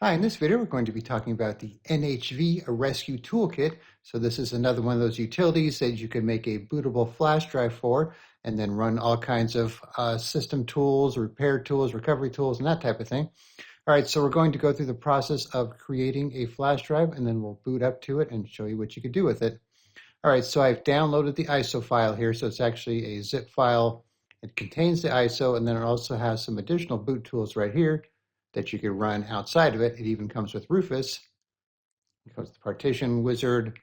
Hi, in this video we're going to be talking about the NHV Rescue Toolkit. So this is another one of those utilities that you can make a bootable flash drive for and then run all kinds of system tools, repair tools, recovery tools, and that type of thing. All right, so we're going to go through the process of creating a flash drive and then we'll boot up to it and show you what you could do with it. All right, so I've downloaded the ISO file here. So it's actually a zip file. It contains the ISO and then it also has some additional boot tools right here that you could run outside of it. It even comes with Rufus. It comes with the partition wizard,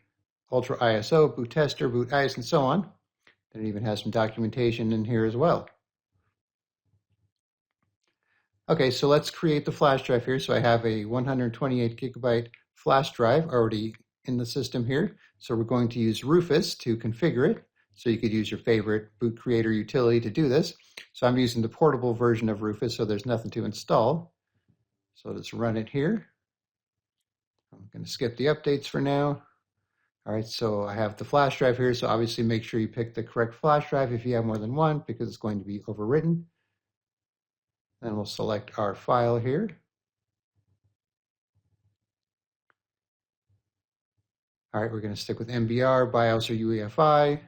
Ultra ISO, boot tester, boot ice, and so on. And it even has some documentation in here as well. Okay, so let's create the flash drive here. So I have a 128 gigabyte flash drive already in the system here. So we're going to use Rufus to configure it. So you could use your favorite boot creator utility to do this. So I'm using the portable version of Rufus, so there's nothing to install. So let's run it here. I'm going to skip the updates for now. All right, so I have the flash drive here. So obviously make sure you pick the correct flash drive if you have more than one, because it's going to be overwritten. Then we'll select our file here. All right, we're going to stick with MBR, BIOS or UEFI,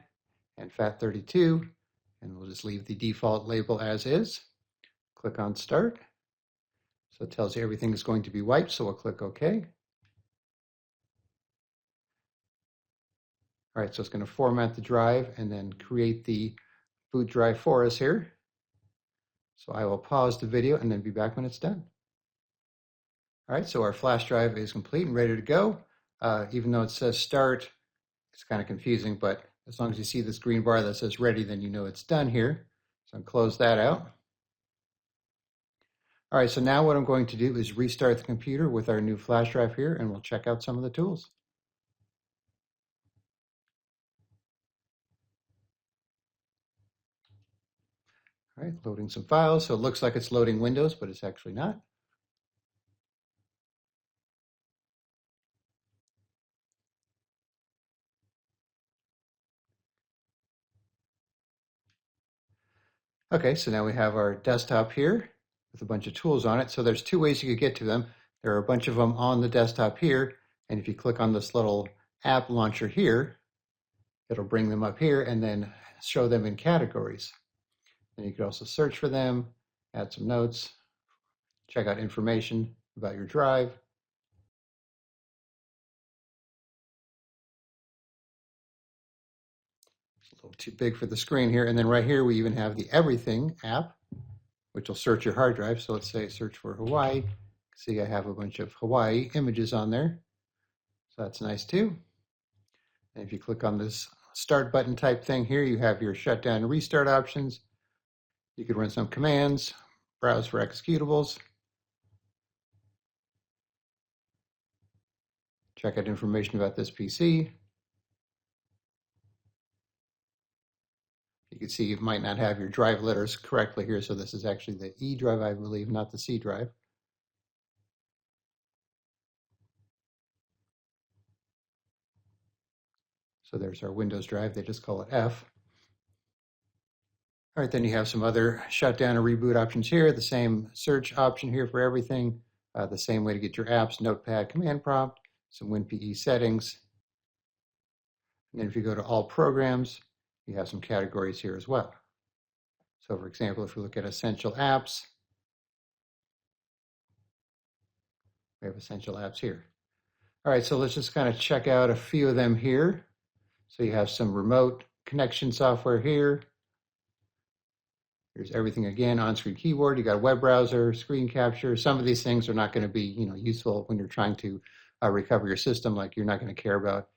and FAT32, and we'll just leave the default label as is. Click on Start. So it tells you everything is going to be wiped, so we'll click OK. All right, so it's going to format the drive and then create the boot drive for us here. So I will pause the video and then be back when it's done. All right, so our flash drive is complete and ready to go. Even though it says start, it's kind of confusing, but as long as you see this green bar that says ready, then you know it's done here. So I'll close that out. All right, so now what I'm going to do is restart the computer with our new flash drive here, and we'll check out some of the tools. All right, loading some files. So it looks like it's loading Windows, but it's actually not. Okay, so now we have our desktop here with a bunch of tools on it. So there's two ways you could get to them. There are a bunch of them on the desktop here. And if you click on this little app launcher here, it'll bring them up here and then show them in categories. And you can also search for them, add some notes, check out information about your drive. It's a little too big for the screen here. And then right here, we even have the Everything app, which will search your hard drive. So let's say search for Hawaii. See, I have a bunch of Hawaii images on there. So that's nice too. And if you click on this start button type thing here, you have your shutdown and restart options. You could run some commands, browse for executables, check out information about this PC. You can see you might not have your drive letters correctly here, so this is actually the E drive, I believe, not the C drive. So there's our Windows drive, they just call it F. All right, then you have some other shutdown or reboot options here, the same search option here for everything, the same way to get your apps, notepad, command prompt, some WinPE settings. And then if you go to all programs, you have some categories here as well. So for example, if we look at essential apps, we have essential apps here. All right, so let's just kind of check out a few of them here. So you have some remote connection software here. There's everything again, on-screen keyboard. You got a web browser, screen capture. Some of these things are not going to be, useful when you're trying to recover your system. Like you're not going to care about,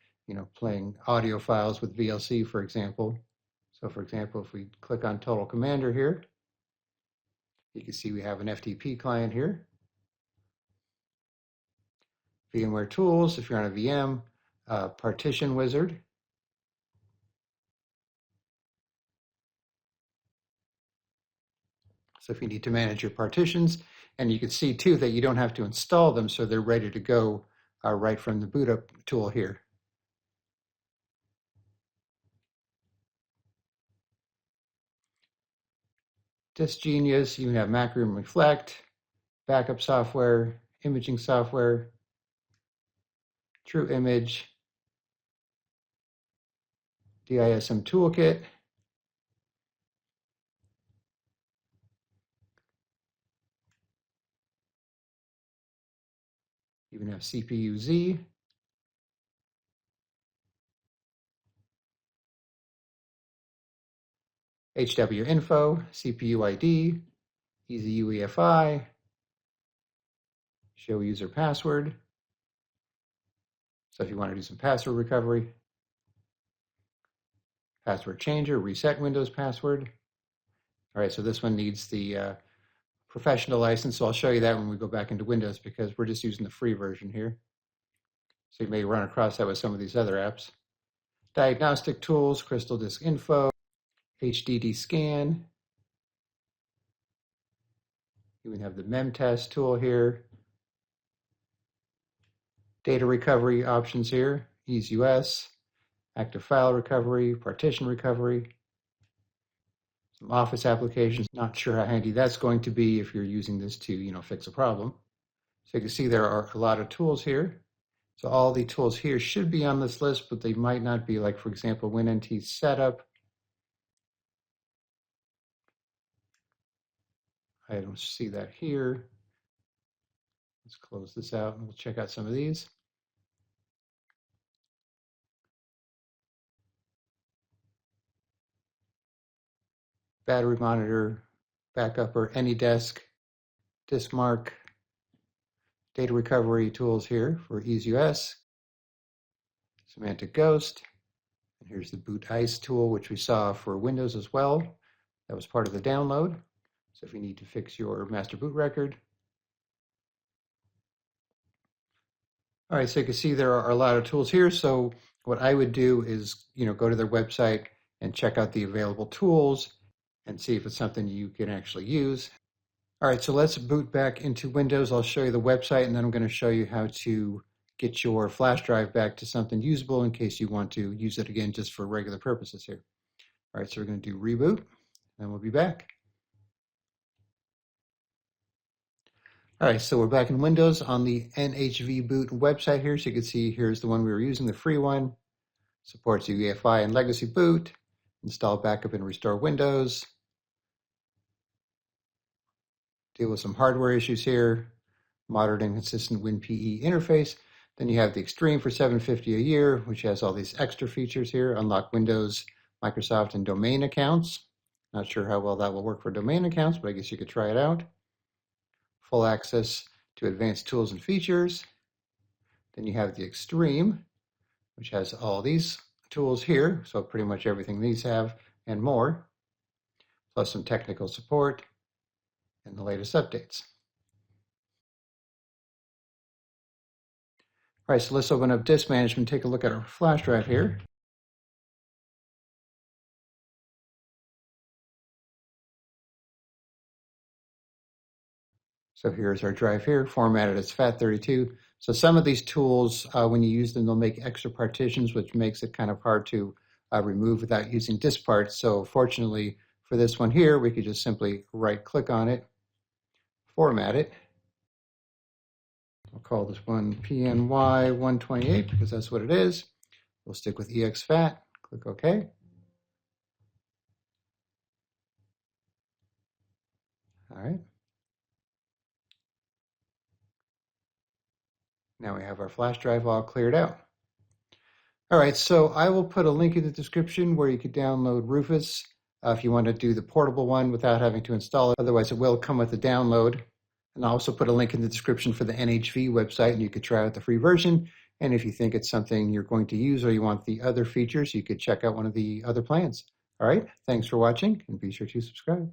playing audio files with VLC, for example. So, for example, if we click on Total Commander here, you can see we have an FTP client here. VMware Tools, if you're on a VM, Partition Wizard. So if you need to manage your partitions, and you can see too that you don't have to install them, so they're ready to go right from the boot up tool here. Disk Genius, you have Macroom Reflect, backup software, imaging software, True Image, DISM Toolkit, even have CPU-Z, HW Info, CPU ID, Easy UEFI, show user password. So if you want to do some password recovery, password changer, reset Windows password. All right, so this one needs the professional license, so I'll show you that when we go back into Windows because we're just using the free version here. So you may run across that with some of these other apps. Diagnostic tools, Crystal Disk Info, HDD Scan. You even have the memtest tool here. Data recovery options here, EaseUS, active file recovery, partition recovery. Some Office applications, not sure how handy that's going to be if you're using this to, fix a problem. So you can see there are a lot of tools here. So all the tools here should be on this list, but they might not be, like, for example, WinNT Setup. I don't see that here. Let's close this out and we'll check out some of these. Battery monitor, backupper, AnyDesk, disk mark, data recovery tools here for EaseUS, Semantic Ghost, and here's the Boot Ice tool, which we saw for Windows as well. That was part of the download. So if you need to fix your master boot record. All right, so you can see there are a lot of tools here. So what I would do is, go to their website and check out the available tools and see if it's something you can actually use. All right, so let's boot back into Windows. I'll show you the website, and then I'm going to show you how to get your flash drive back to something usable in case you want to use it again just for regular purposes here. All right, so we're going to do reboot, and we'll be back. All right, so we're back in Windows on the NHV BOOT website here. So you can see here's the one we were using, the free one. Supports UEFI and Legacy boot, install backup and restore Windows, deal with some hardware issues here, modern and consistent WinPE interface. Then you have the Extreme for $750 a year, which has all these extra features here, unlock Windows, Microsoft, and domain accounts. Not sure how well that will work for domain accounts, but I guess you could try it out. Full access to advanced tools and features. Then you have the Extreme, which has all these tools here, so pretty much everything these have and more, plus some technical support and the latest updates. All right, so let's open up disk management, take a look at our flash drive here. So here's our drive here, formatted as FAT32. So some of these tools, when you use them, they'll make extra partitions, which makes it kind of hard to remove without using disk parts. So fortunately for this one here, we could just simply right-click on it, format it. I'll call this one PNY 128 because that's what it is. We'll stick with EXFAT, click OK. All right. Now we have our flash drive all cleared out. All right, so I will put a link in the description where you could download Rufus if you want to do the portable one without having to install it. Otherwise, it will come with the download. And I'll also put a link in the description for the NHV website, and you could try out the free version. And if you think it's something you're going to use or you want the other features, you could check out one of the other plans. All right, thanks for watching, and be sure to subscribe.